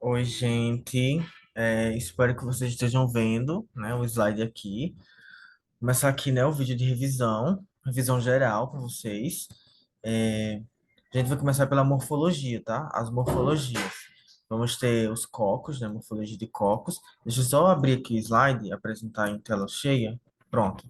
Oi, gente. Espero que vocês estejam vendo, né, o slide aqui. Começar aqui, né, o vídeo de revisão geral para vocês. A gente vai começar pela morfologia, tá? As morfologias. Vamos ter os cocos, né, morfologia de cocos. Deixa eu só abrir aqui o slide, apresentar em tela cheia. Pronto.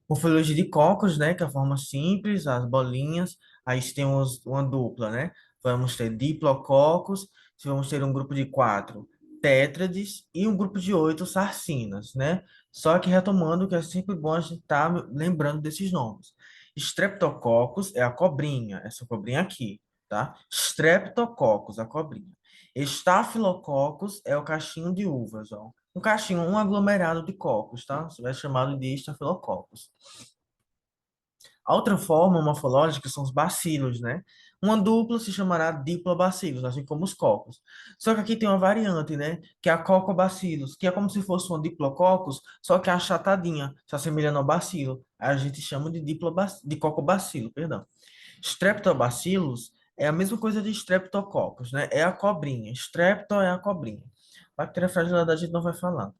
Morfologia de cocos, né? Que é a forma simples, as bolinhas. Aí temos uma dupla, né? Vamos ter diplococos, vamos ter um grupo de quatro tétrades e um grupo de oito sarcinas, né? Só que retomando que é sempre bom a gente estar lembrando desses nomes. Streptococcus é a cobrinha, essa cobrinha aqui, tá? Streptococcus, a cobrinha. Staphylococcus é o cachinho de uvas, ó. Um cachinho, um aglomerado de cocos, tá? Você vai chamado de Staphylococcus. A outra forma morfológica são os bacilos, né? Uma dupla se chamará diplobacilos, assim como os cocos. Só que aqui tem uma variante, né? Que é a cocobacillus, que é como se fosse uma diplococcus, só que é achatadinha, se assemelhando ao bacilo. Aí a gente chama de de cocobacilo, perdão. Streptobacillus é a mesma coisa de streptococcus, né? É a cobrinha. Strepto é a cobrinha. Bactéria fragilidade a gente não vai falar.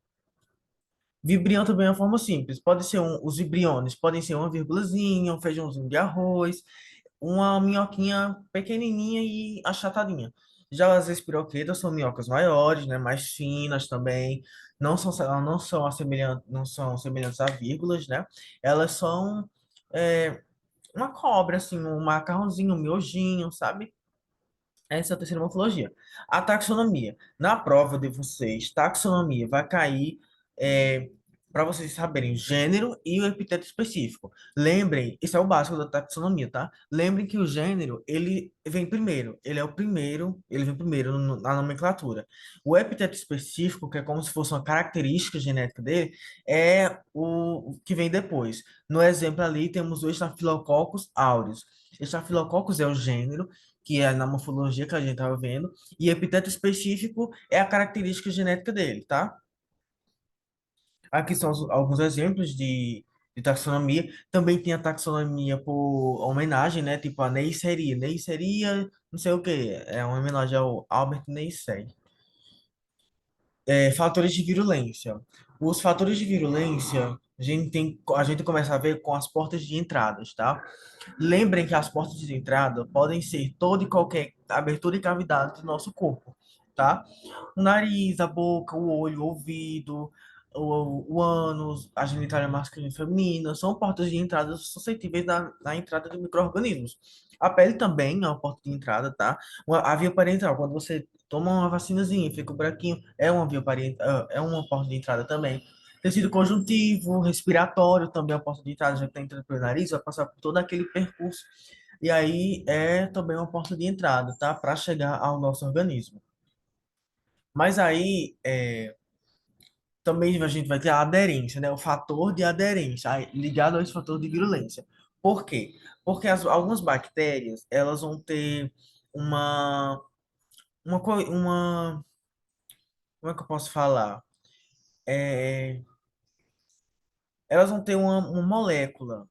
Vibrião também é uma forma simples. Pode ser os vibriones, podem ser uma vírgulazinha, um feijãozinho de arroz, uma minhoquinha pequenininha e achatadinha. Já as espiroquetas são minhocas maiores, né, mais finas também. Elas não são semelhantes a vírgulas, né? Elas são é, uma cobra, assim, um macarrãozinho, um miojinho, sabe? Essa é a terceira morfologia. A taxonomia. Na prova de vocês, taxonomia vai cair para vocês saberem o gênero e o epiteto específico. Lembrem, isso é o básico da taxonomia, tá? Lembrem que o gênero, ele vem primeiro. Ele é o primeiro, ele vem primeiro na nomenclatura. O epiteto específico, que é como se fosse uma característica genética dele, é o que vem depois. No exemplo ali, temos o Staphylococcus aureus. Staphylococcus é o gênero, que é na morfologia que a gente estava vendo, e epiteto específico é a característica genética dele, tá? Aqui são alguns exemplos de taxonomia. Também tem a taxonomia por homenagem, né? Tipo a Neisseria. Neisseria, não sei o quê. É uma homenagem ao Albert Neisser. Fatores de virulência. Os fatores de virulência, a gente começa a ver com as portas de entradas, tá? Lembrem que as portas de entrada podem ser toda e qualquer abertura e cavidade do nosso corpo, tá? O nariz, a boca, o olho, o ouvido, o ânus, a genitália masculina e feminina são portas de entrada suscetíveis da entrada de micro-organismos. A pele também é uma porta de entrada, tá? A via parenteral, quando você toma uma vacinazinha, fica o buraquinho, é uma via parenteral, é uma porta de entrada também. Tecido conjuntivo, respiratório também é uma porta de entrada, já que está entrando pelo nariz, vai passar por todo aquele percurso. E aí é também uma porta de entrada, tá? Para chegar ao nosso organismo. Mas aí também a gente vai ter a aderência, né? O fator de aderência, aí, ligado a esse fator de virulência. Por quê? Porque algumas bactérias, elas vão ter uma, como é que eu posso falar? É, elas vão ter uma molécula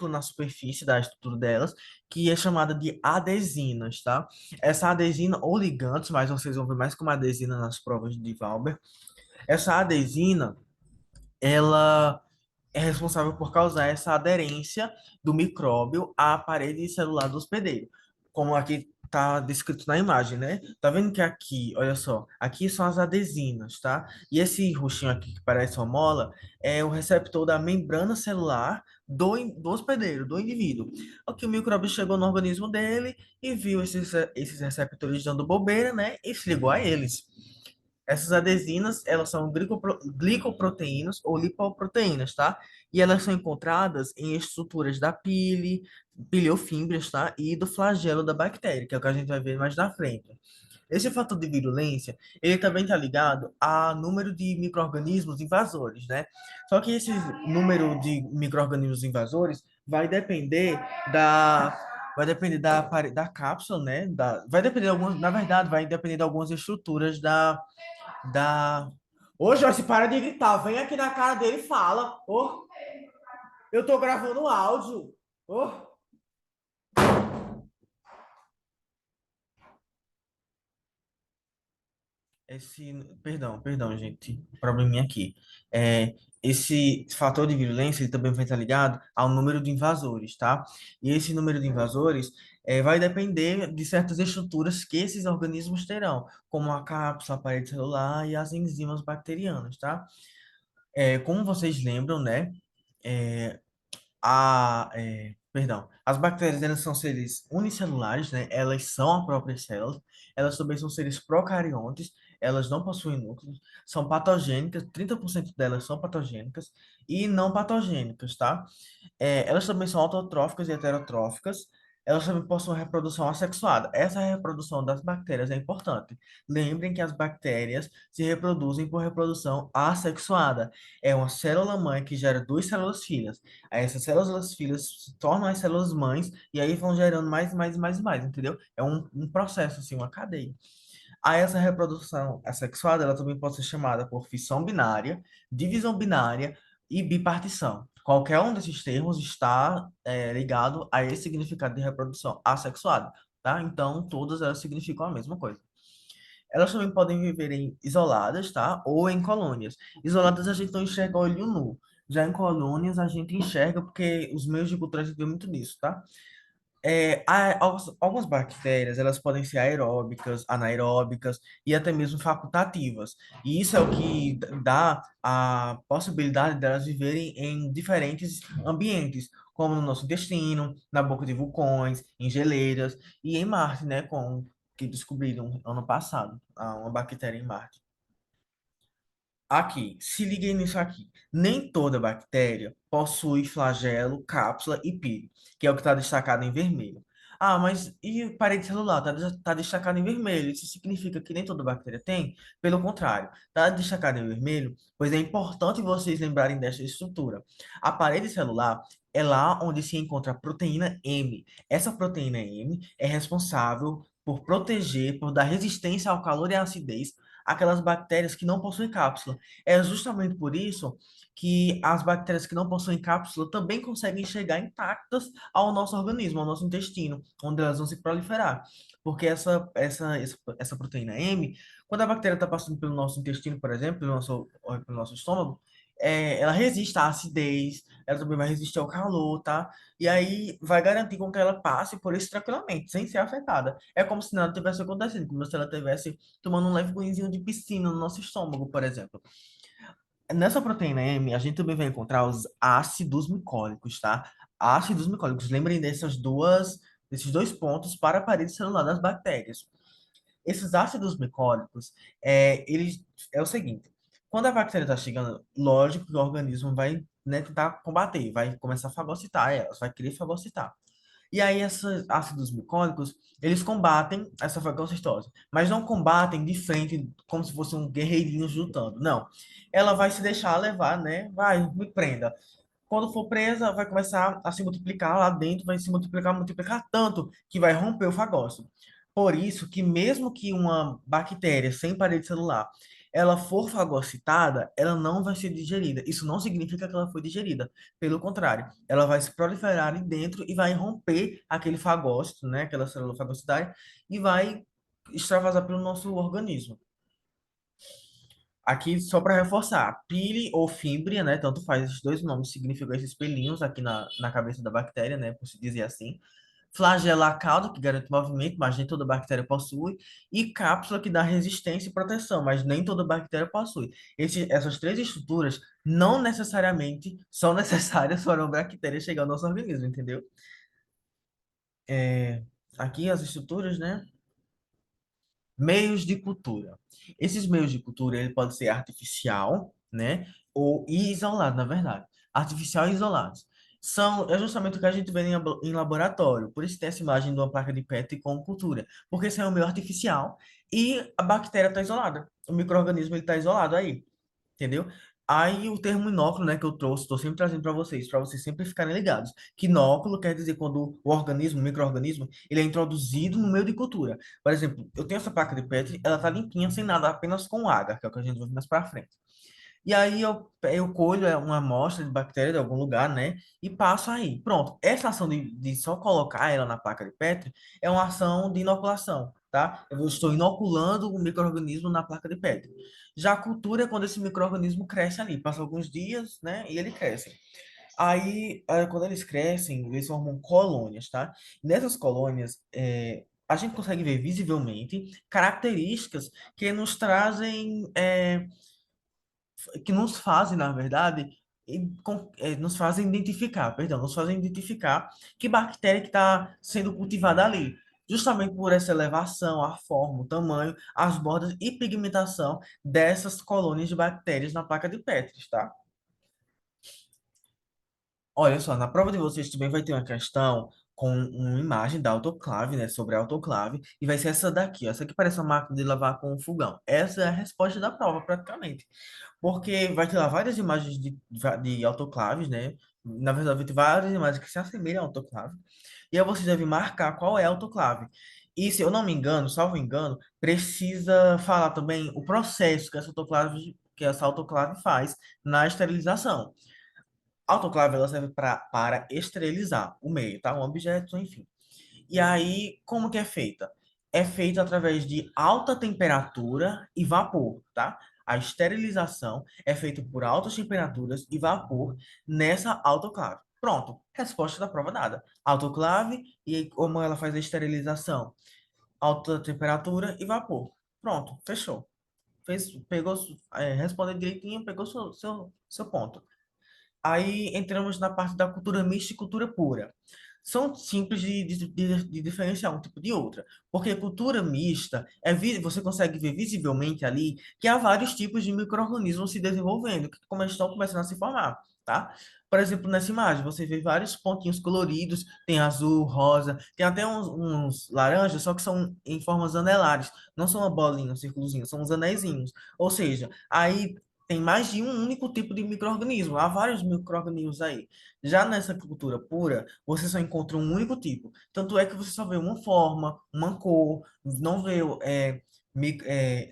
na superfície da estrutura delas, que é chamada de adesinas, tá? Essa adesina, ou ligantes, mas vocês vão ver mais como adesina nas provas de Valber. Essa adesina, ela é responsável por causar essa aderência do micróbio à parede celular do hospedeiro, como aqui está descrito na imagem, né? Tá vendo que aqui, olha só, aqui são as adesinas, tá? E esse roxinho aqui que parece uma mola é o receptor da membrana celular do hospedeiro, do indivíduo. Aqui o micróbio chegou no organismo dele e viu esses receptores dando bobeira, né? E se ligou a eles. Essas adesinas, elas são glicoproteínas ou lipoproteínas, tá? E elas são encontradas em estruturas da pile, pileofimbrias, tá? E do flagelo da bactéria, que é o que a gente vai ver mais na frente. Esse fator de virulência, ele também está ligado a número de micro-organismos invasores, né? Só que esse número de micro-organismos invasores vai depender da cápsula, né? Vai depender de algumas, na verdade, vai depender de algumas estruturas da. Ô, Joyce, para de gritar. Vem aqui na cara dele e fala. Ô, eu tô gravando áudio. Ô. Esse, perdão, gente, probleminha aqui. É, esse fator de virulência ele também vai estar ligado ao número de invasores, tá? E esse número de invasores vai depender de certas estruturas que esses organismos terão, como a cápsula, a parede celular e as enzimas bacterianas, tá? Como vocês lembram, né? É, as bactérias elas são seres unicelulares, né? Elas são a própria célula. Elas também são seres procariontes. Elas não possuem núcleos. São patogênicas. 30% delas são patogênicas e não patogênicas, tá? Elas também são autotróficas e heterotróficas. Elas também possuem reprodução assexuada. Essa reprodução das bactérias é importante. Lembrem que as bactérias se reproduzem por reprodução assexuada. É uma célula mãe que gera duas células filhas. Aí essas células filhas se tornam as células mães e aí vão gerando mais, entendeu? É um processo, assim, uma cadeia. Aí essa reprodução assexuada, ela também pode ser chamada por fissão binária, divisão binária e bipartição. Qualquer um desses termos está ligado a esse significado de reprodução assexuada, tá? Então, todas elas significam a mesma coisa. Elas também podem viver isoladas, tá? Ou em colônias. Isoladas a gente não enxerga olho nu. Já em colônias a gente enxerga porque os meios de cultura a gente vê muito nisso, tá? Algumas bactérias, elas podem ser aeróbicas, anaeróbicas e até mesmo facultativas. E isso é o que dá a possibilidade delas viverem em diferentes ambientes, como no nosso intestino, na boca de vulcões, em geleiras e em Marte, né, que descobriram ano passado, uma bactéria em Marte. Aqui, se liguem nisso aqui. Nem toda bactéria possui flagelo, cápsula e pílio, que é o que está destacado em vermelho. Ah, mas e parede celular? Está destacado em vermelho. Isso significa que nem toda bactéria tem? Pelo contrário, está destacado em vermelho, pois é importante vocês lembrarem desta estrutura. A parede celular é lá onde se encontra a proteína M. Essa proteína M é responsável por proteger, por dar resistência ao calor e à acidez aquelas bactérias que não possuem cápsula. É justamente por isso que as bactérias que não possuem cápsula também conseguem chegar intactas ao nosso organismo, ao nosso intestino, onde elas vão se proliferar. Porque essa proteína M, quando a bactéria está passando pelo nosso intestino, por exemplo, pelo nosso estômago, ela resiste à acidez, ela também vai resistir ao calor, tá? E aí vai garantir com que ela passe por isso tranquilamente, sem ser afetada. É como se nada tivesse acontecendo, como se ela tivesse tomando um leve banhozinho de piscina no nosso estômago, por exemplo. Nessa proteína M, a gente também vai encontrar os ácidos micólicos, tá? Ácidos micólicos, lembrem desses dois pontos para a parede celular das bactérias. Esses ácidos micólicos, eles, é o seguinte, quando a bactéria está chegando, lógico que o organismo vai, né, tentar combater, vai começar a fagocitar elas, vai querer fagocitar. E aí, esses ácidos micólicos, eles combatem essa fagocitose, mas não combatem de frente, como se fosse um guerreirinho lutando. Não. Ela vai se deixar levar, né? Vai, me prenda. Quando for presa, vai começar a se multiplicar lá dentro, vai se multiplicar, multiplicar tanto que vai romper o fagócito. Por isso que mesmo que uma bactéria sem parede celular, ela for fagocitada, ela não vai ser digerida. Isso não significa que ela foi digerida. Pelo contrário, ela vai se proliferar ali dentro e vai romper aquele fagócito, né, aquela célula fagocitária, e vai extravasar pelo nosso organismo. Aqui, só para reforçar, pile ou fímbria, né? Tanto faz, esses dois nomes significam esses pelinhos aqui na cabeça da bactéria, né? Por se dizer assim. Flagela cauda, que garante movimento, mas nem toda bactéria possui. E cápsula, que dá resistência e proteção, mas nem toda bactéria possui. Essas três estruturas não necessariamente são necessárias para uma bactéria chegar ao nosso organismo, entendeu? É, aqui as estruturas, né? Meios de cultura. Esses meios de cultura, ele pode ser artificial, né? Ou e isolado, na verdade. Artificial e isolados. É justamente o que a gente vê em laboratório. Por isso tem essa imagem de uma placa de PET com cultura. Porque esse é um meio artificial e a bactéria está isolada. O micro-organismo está isolado aí. Entendeu? Aí o termo inóculo, né, que eu trouxe, estou sempre trazendo para vocês sempre ficarem ligados. Que inóculo quer dizer quando o organismo, o micro-organismo, ele é introduzido no meio de cultura. Por exemplo, eu tenho essa placa de PET, ela tá limpinha, sem nada, apenas com água, que é o que a gente vai ver mais para frente. E aí eu colho uma amostra de bactéria de algum lugar, né? E passo aí. Pronto. Essa ação de só colocar ela na placa de Petri é uma ação de inoculação, tá? Eu estou inoculando o micro-organismo na placa de Petri. Já a cultura é quando esse micro-organismo cresce ali. Passa alguns dias, né? E ele cresce. Aí, quando eles crescem, eles formam colônias, tá? Nessas colônias, a gente consegue ver visivelmente características que nos trazem, que nos fazem, na verdade, nos fazem identificar, perdão, nos fazem identificar que bactéria que está sendo cultivada ali. Justamente por essa elevação, a forma, o tamanho, as bordas e pigmentação dessas colônias de bactérias na placa de Petri, tá? Olha só, na prova de vocês também vai ter uma questão com uma imagem da autoclave, né, sobre a autoclave, e vai ser essa daqui, ó, essa aqui parece uma máquina de lavar com fogão. Essa é a resposta da prova, praticamente. Porque vai ter lá várias imagens de autoclaves, né? Na verdade, vai ter várias imagens que se assemelham à autoclave. E aí você deve marcar qual é a autoclave. E se eu não me engano, salvo engano, precisa falar também o processo que essa autoclave faz na esterilização. A autoclave ela serve para esterilizar o meio, tá? Um objeto, enfim. E aí, como que é feita? É feita através de alta temperatura e vapor, tá? A esterilização é feita por altas temperaturas e vapor nessa autoclave. Pronto, resposta da prova dada. Autoclave e aí como ela faz a esterilização? Alta temperatura e vapor. Pronto, fechou. Pegou, respondeu direitinho, pegou seu ponto. Aí entramos na parte da cultura mista e cultura pura. São simples de diferenciar um tipo de outra, porque cultura mista você consegue ver visivelmente ali que há vários tipos de micro-organismos se desenvolvendo, que estão começando a se formar, tá? Por exemplo, nessa imagem, você vê vários pontinhos coloridos, tem azul, rosa, tem até uns laranjas, só que são em formas anelares, não são uma bolinha, um círculozinho, são uns anéisinhos. Ou seja, aí tem mais de um único tipo de micro-organismo. Há vários micro-organismos aí. Já nessa cultura pura, você só encontra um único tipo. Tanto é que você só vê uma forma, uma cor, não vê,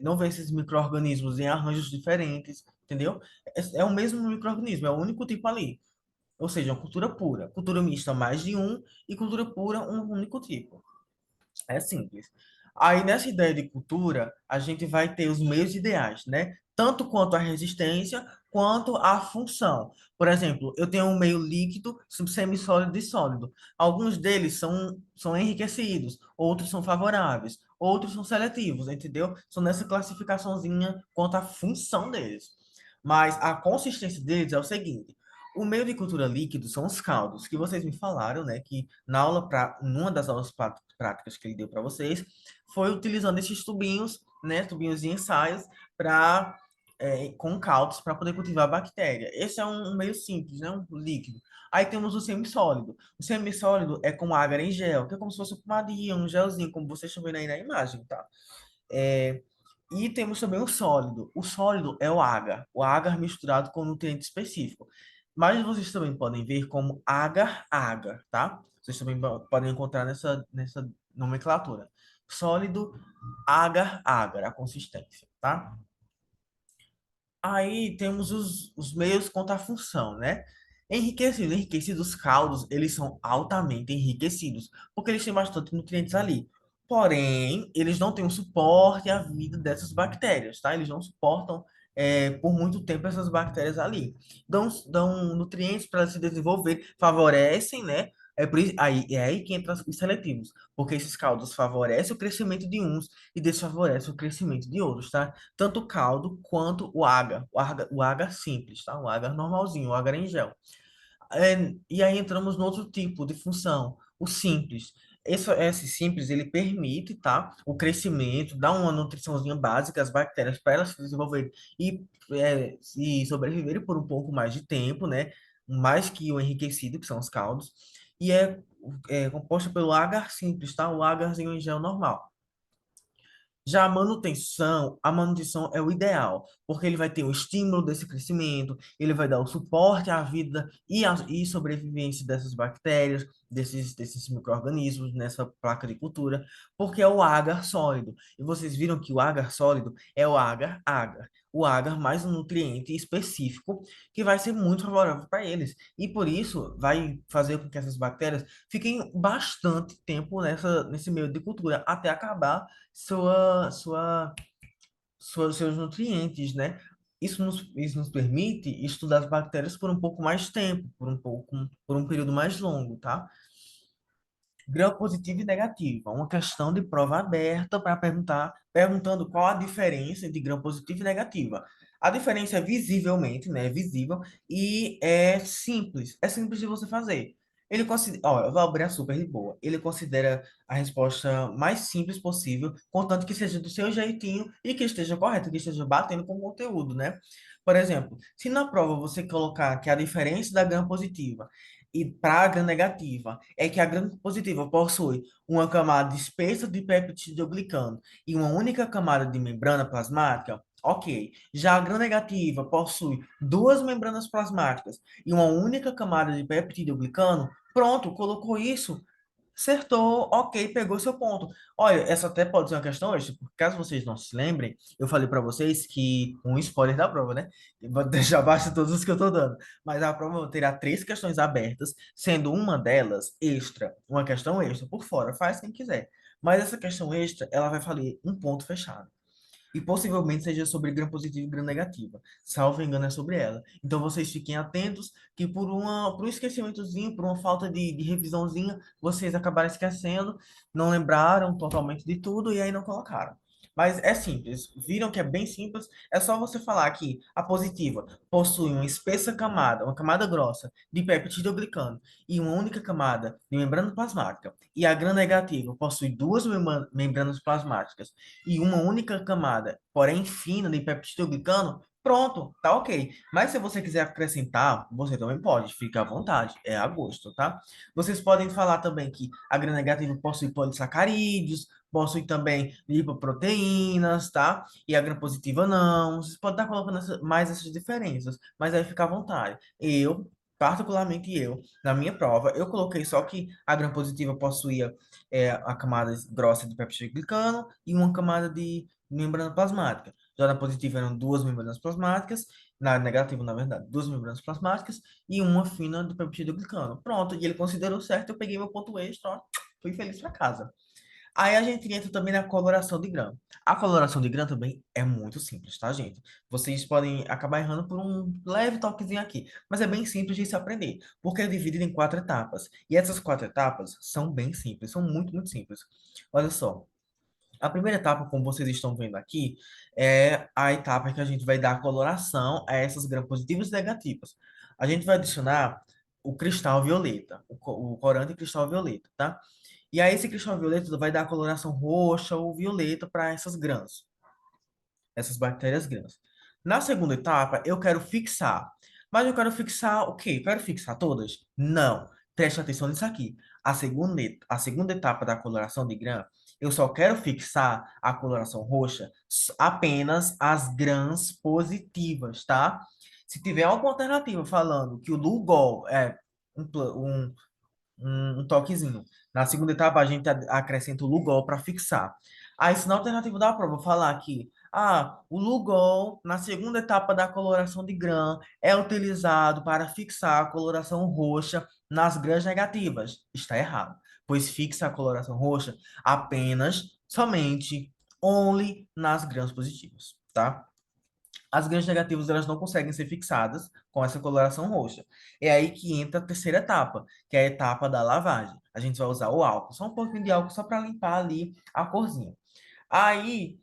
não vê esses micro-organismos em arranjos diferentes, entendeu? É o mesmo micro-organismo, é o único tipo ali. Ou seja, uma cultura pura. Cultura mista, mais de um, e cultura pura, um único tipo. É simples. Aí, nessa ideia de cultura, a gente vai ter os meios ideais, né? Tanto quanto a resistência, quanto a função. Por exemplo, eu tenho um meio líquido, semissólido e sólido. Alguns deles são enriquecidos, outros são favoráveis, outros são seletivos, entendeu? São nessa classificaçãozinha quanto à função deles. Mas a consistência deles é o seguinte: o meio de cultura líquido são os caldos, que vocês me falaram, né? Que na aula, numa das aulas práticas que ele deu para vocês, foi utilizando esses tubinhos, né? Tubinhos de ensaios, com caldos para poder cultivar a bactéria. Esse é um meio simples, né? Um líquido. Aí temos o semissólido. O semissólido é com agar em gel, que é como se fosse uma pomadinha, um gelzinho, como vocês estão vendo aí na imagem, tá? É, e temos também o sólido. O sólido é o agar misturado com nutriente específico. Mas vocês também podem ver como agar-agar, tá? Vocês também podem encontrar nessa nomenclatura. Sólido, agar-agar, a consistência, tá? Aí temos os meios quanto à função, né? Enriquecidos caldos, eles são altamente enriquecidos, porque eles têm bastante nutrientes ali. Porém, eles não têm o suporte à vida dessas bactérias, tá? Eles não suportam por muito tempo essas bactérias ali. Dão nutrientes para se desenvolver, favorecem, né? É aí que entra os seletivos, porque esses caldos favorecem o crescimento de uns e desfavorecem o crescimento de outros, tá? Tanto o caldo quanto o agar simples, tá? O agar normalzinho, o agar em gel. E aí entramos no outro tipo de função, o simples. Esse simples, ele permite, tá? O crescimento, dá uma nutriçãozinha básica às bactérias para elas se desenvolverem e sobreviverem por um pouco mais de tempo, né? Mais que o enriquecido, que são os caldos. E é composto pelo agar simples, tá? O agarzinho em gel normal. Já a manutenção é o ideal, porque ele vai ter o estímulo desse crescimento, ele vai dar o suporte à vida e sobrevivência dessas bactérias, desses micro-organismos nessa placa de cultura, porque é o agar sólido. E vocês viram que o agar sólido é o agar-agar. o agar mais um nutriente específico que vai ser muito favorável para eles. E por isso vai fazer com que essas bactérias fiquem bastante tempo nesse meio de cultura, até acabar seus nutrientes, né? Isso nos permite estudar as bactérias por um pouco mais tempo, por um período mais longo, tá? Grão positivo e negativo. Uma questão de prova aberta para perguntando qual a diferença entre grão positivo e negativa. A diferença é visivelmente, né? É visível e é simples. É simples de você fazer. Ele considera, ó, eu vou abrir a super de boa. Ele considera a resposta mais simples possível, contanto que seja do seu jeitinho e que esteja correto, que esteja batendo com o conteúdo, né? Por exemplo, se na prova você colocar que a diferença da gram positiva e para a gram negativa é que a gram positiva possui uma camada espessa de peptidoglicano e uma única camada de membrana plasmática, ok. Já a gram negativa possui duas membranas plasmáticas e uma única camada de peptidoglicano, pronto, colocou isso. Acertou, ok, pegou seu ponto. Olha, essa até pode ser uma questão extra, porque caso vocês não se lembrem, eu falei para vocês que um spoiler da prova, né? Eu vou deixar abaixo todos os que eu tô dando. Mas a prova terá três questões abertas, sendo uma delas extra, uma questão extra por fora, faz quem quiser. Mas essa questão extra, ela vai valer um ponto fechado e possivelmente seja sobre gram positiva e gram negativa. Salvo engano, é sobre ela. Então vocês fiquem atentos que por um esquecimentozinho, por uma falta de revisãozinha, vocês acabaram esquecendo, não lembraram totalmente de tudo e aí não colocaram. Mas é simples. Viram que é bem simples? É só você falar que a positiva possui uma espessa camada, uma camada grossa de peptidoglicano e uma única camada de membrana plasmática. E a gram negativa possui duas membranas plasmáticas e uma única camada, porém fina, de peptidoglicano, pronto, tá ok. Mas se você quiser acrescentar, você também pode, fica à vontade, é a gosto, tá? Vocês podem falar também que a gram negativa possui polissacarídeos, possui também lipoproteínas, tá? E a gram positiva não. Vocês podem estar colocando mais essas diferenças, mas aí fica à vontade. Particularmente eu, na minha prova, eu coloquei só que a gram positiva possuía a camada grossa de peptidoglicano e uma camada de membrana plasmática. Já na positiva eram duas membranas plasmáticas, na negativa, na verdade, duas membranas plasmáticas e uma fina de peptidoglicano. Pronto, e ele considerou certo, eu peguei meu ponto extra, ó, fui feliz para casa. Aí a gente entra também na coloração de grã. A coloração de grã também é muito simples, tá, gente? Vocês podem acabar errando por um leve toquezinho aqui, mas é bem simples de se aprender, porque é dividido em quatro etapas. E essas quatro etapas são bem simples, são muito, muito simples. Olha só, a primeira etapa, como vocês estão vendo aqui, é a etapa que a gente vai dar coloração a essas gram positivas e negativas. A gente vai adicionar o cristal violeta, o corante cristal violeta, tá? E aí esse cristal violeta vai dar a coloração roxa ou violeta para essas grãs, essas bactérias grãs. Na segunda etapa, eu quero fixar. Mas eu quero fixar o quê? Eu quero fixar todas? Não. Preste atenção nisso aqui. A segunda etapa da coloração de grã, eu só quero fixar a coloração roxa apenas as grãs positivas, tá? Se tiver alguma alternativa falando que o Lugol é um toquezinho. Na segunda etapa, a gente acrescenta o Lugol para fixar. Aí, se na alternativa da prova falar que o Lugol, na segunda etapa da coloração de grã, é utilizado para fixar a coloração roxa nas grãs negativas. Está errado, pois fixa a coloração roxa apenas, somente, only nas grãs positivas, tá? As grãs negativas elas não conseguem ser fixadas com essa coloração roxa. É aí que entra a terceira etapa, que é a etapa da lavagem. A gente vai usar o álcool, só um pouquinho de álcool só para limpar ali a corzinha. Aí,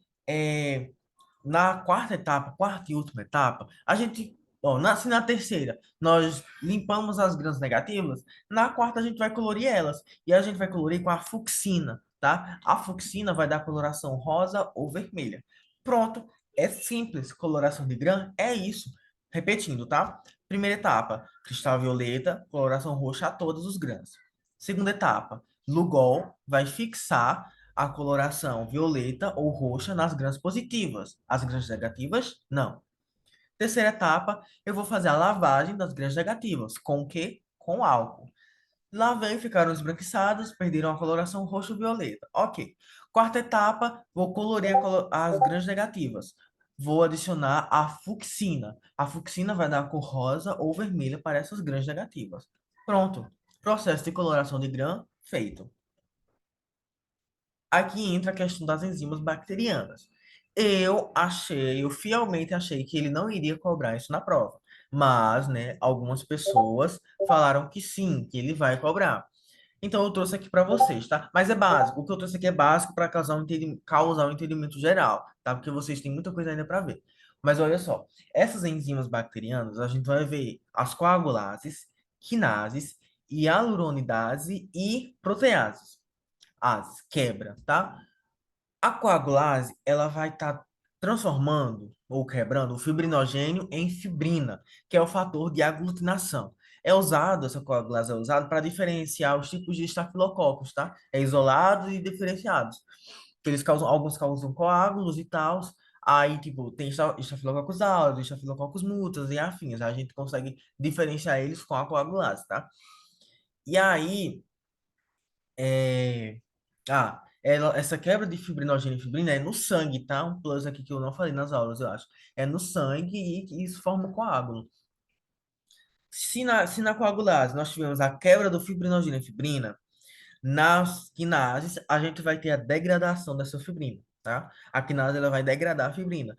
na quarta etapa, quarta e última etapa, a gente, ó, se na terceira nós limpamos as grãs negativas, na quarta a gente vai colorir elas. E a gente vai colorir com a fucsina, tá? A fucsina vai dar coloração rosa ou vermelha. Pronto, é simples. Coloração de grã é isso. Repetindo, tá? Primeira etapa, cristal violeta, coloração roxa a todos os grãos. Segunda etapa, Lugol vai fixar a coloração violeta ou roxa nas grãs positivas. As grãs negativas, não. Terceira etapa, eu vou fazer a lavagem das grãs negativas. Com o quê? Com álcool. Lavei, ficaram esbranquiçadas, perderam a coloração roxo-violeta. Ok. Quarta etapa, vou colorir as grãs negativas. vou adicionar a fucsina. A fucsina vai dar a cor rosa ou vermelha para essas grãs negativas. Pronto. Processo de coloração de grã feito. Aqui entra a questão das enzimas bacterianas. Eu fielmente achei que ele não iria cobrar isso na prova. Mas, né, algumas pessoas falaram que sim, que ele vai cobrar. Então eu trouxe aqui para vocês, tá? Mas é básico. O que eu trouxe aqui é básico para causar um entendimento geral, tá? Porque vocês têm muita coisa ainda para ver. Mas olha só, essas enzimas bacterianas, a gente vai ver as coagulases, quinases, hialuronidase e proteases. As quebra, tá? A coagulase, ela vai estar transformando ou quebrando o fibrinogênio em fibrina, que é o fator de aglutinação. Essa coagulase é usada para diferenciar os tipos de estafilococos, tá? É isolados e diferenciados. Que eles causam, alguns causam coágulos e tal. Aí, tipo, tem estafilococcus aureus, estafilococcus mutas e afins. A gente consegue diferenciar eles com a coagulase, tá? E aí, é, essa quebra de fibrinogênio e fibrina é no sangue, tá? Um plus aqui que eu não falei nas aulas, eu acho. É no sangue e isso forma um coágulo. Se na coagulase nós tivemos a quebra do fibrinogênio e fibrina, nas quinases a gente vai ter a degradação dessa fibrina, tá? A quinase ela vai degradar a fibrina.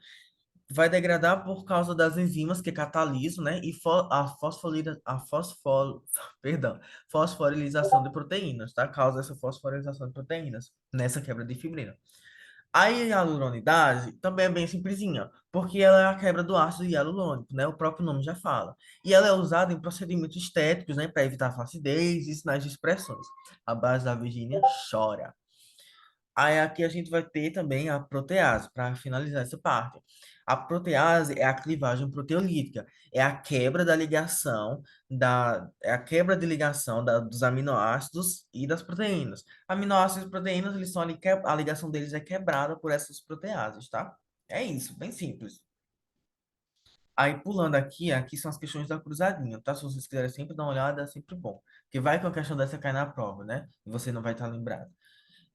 Vai degradar por causa das enzimas que catalisam, né? E perdão, fosforilização de proteínas, tá? Causa essa fosforilização de proteínas nessa quebra de fibrina. A hialuronidase também é bem simplesinha, porque ela é a quebra do ácido hialurônico, né? O próprio nome já fala. E ela é usada em procedimentos estéticos, né? Para evitar flacidez e sinais de expressões. A base da Virgínia chora. Aí aqui a gente vai ter também a protease, para finalizar essa parte. A protease é a clivagem proteolítica, é a quebra de ligação dos aminoácidos e das proteínas. Aminoácidos e proteínas, eles são ali, a ligação deles é quebrada por essas proteases, tá? É isso, bem simples. Aí pulando aqui são as questões da cruzadinha, tá? Se vocês quiserem sempre dar uma olhada, é sempre bom. Porque vai que uma questão dessa cai na prova, né? E você não vai estar lembrado.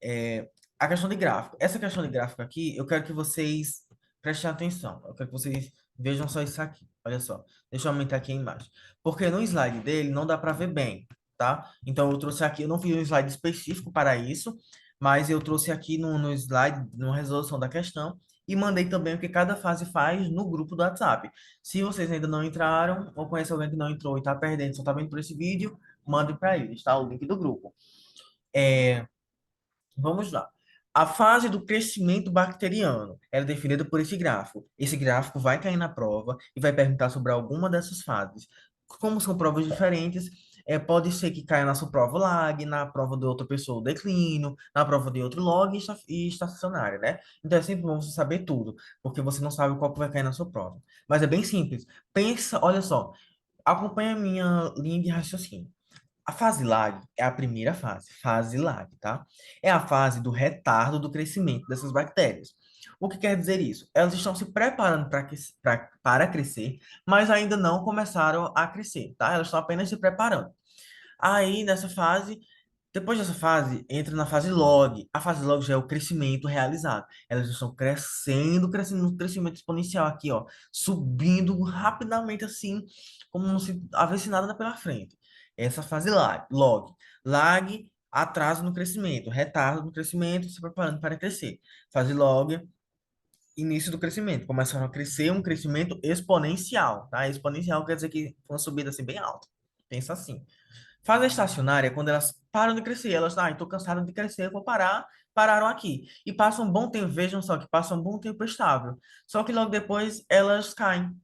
É, a questão de gráfico. Essa questão de gráfico aqui, eu quero que vocês prestem atenção. Eu quero que vocês vejam só isso aqui. Olha só. Deixa eu aumentar aqui a imagem. Porque no slide dele não dá para ver bem, tá? Então eu trouxe aqui, eu não fiz um slide específico para isso, mas eu trouxe aqui no slide, na resolução da questão, e mandei também o que cada fase faz no grupo do WhatsApp. Se vocês ainda não entraram, ou conhecem alguém que não entrou e está perdendo, só está vendo por esse vídeo, mandem para eles, tá? O link do grupo. É, Vamos lá. A fase do crescimento bacteriano ela é definida por esse gráfico. Esse gráfico vai cair na prova e vai perguntar sobre alguma dessas fases. Como são provas diferentes, pode ser que caia na sua prova lag, na prova de outra pessoa o declínio, na prova de outro log e estacionária, né? Então é sempre bom você saber tudo, porque você não sabe qual que vai cair na sua prova. Mas é bem simples. Pensa, olha só, acompanha a minha linha de raciocínio. A fase lag é a primeira fase lag, tá? É a fase do retardo do crescimento dessas bactérias. O que quer dizer isso? Elas estão se preparando para crescer, mas ainda não começaram a crescer, tá? Elas estão apenas se preparando. Aí, depois dessa fase, entra na fase log. A fase log já é o crescimento realizado. Elas estão crescendo, crescendo, um crescimento exponencial aqui, ó, subindo rapidamente assim, como se houvesse nada pela frente. Essa fase log. Lag, atraso no crescimento, retardo no crescimento, se preparando para crescer. Fase log, início do crescimento. Começaram a crescer um crescimento exponencial, tá? Exponencial quer dizer que foi uma subida assim bem alta. Pensa assim. Fase estacionária é quando elas param de crescer. Elas, estou cansada de crescer, eu vou parar. Pararam aqui. E passam um bom tempo, vejam só que passam um bom tempo estável. Só que logo depois elas caem.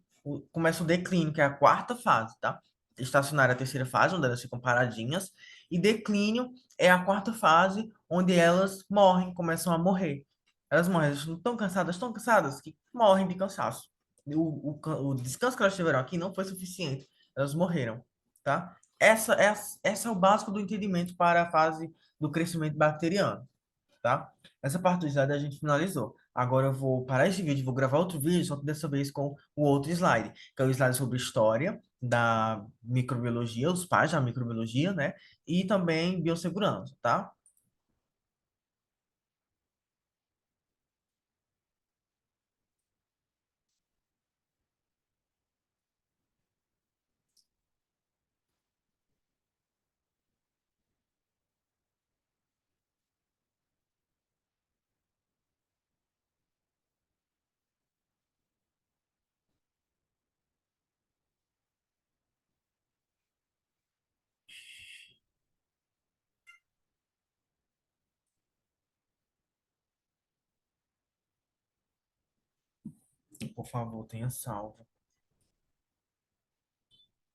Começa o declínio, que é a quarta fase, tá? Estacionária é a terceira fase, onde elas ficam paradinhas. E declínio é a quarta fase, onde elas morrem, começam a morrer. Elas morrem, elas estão tão cansadas, que morrem de cansaço. O descanso que elas tiveram aqui não foi suficiente. Elas morreram, tá? Essa é o básico do entendimento para a fase do crescimento bacteriano, tá? Essa parte do slide a gente finalizou. Agora eu vou parar esse vídeo, vou gravar outro vídeo, só que dessa vez com o outro slide, que é o slide sobre história da microbiologia, os pais da microbiologia, né? E também biossegurança, tá? Por favor, tenha salvo.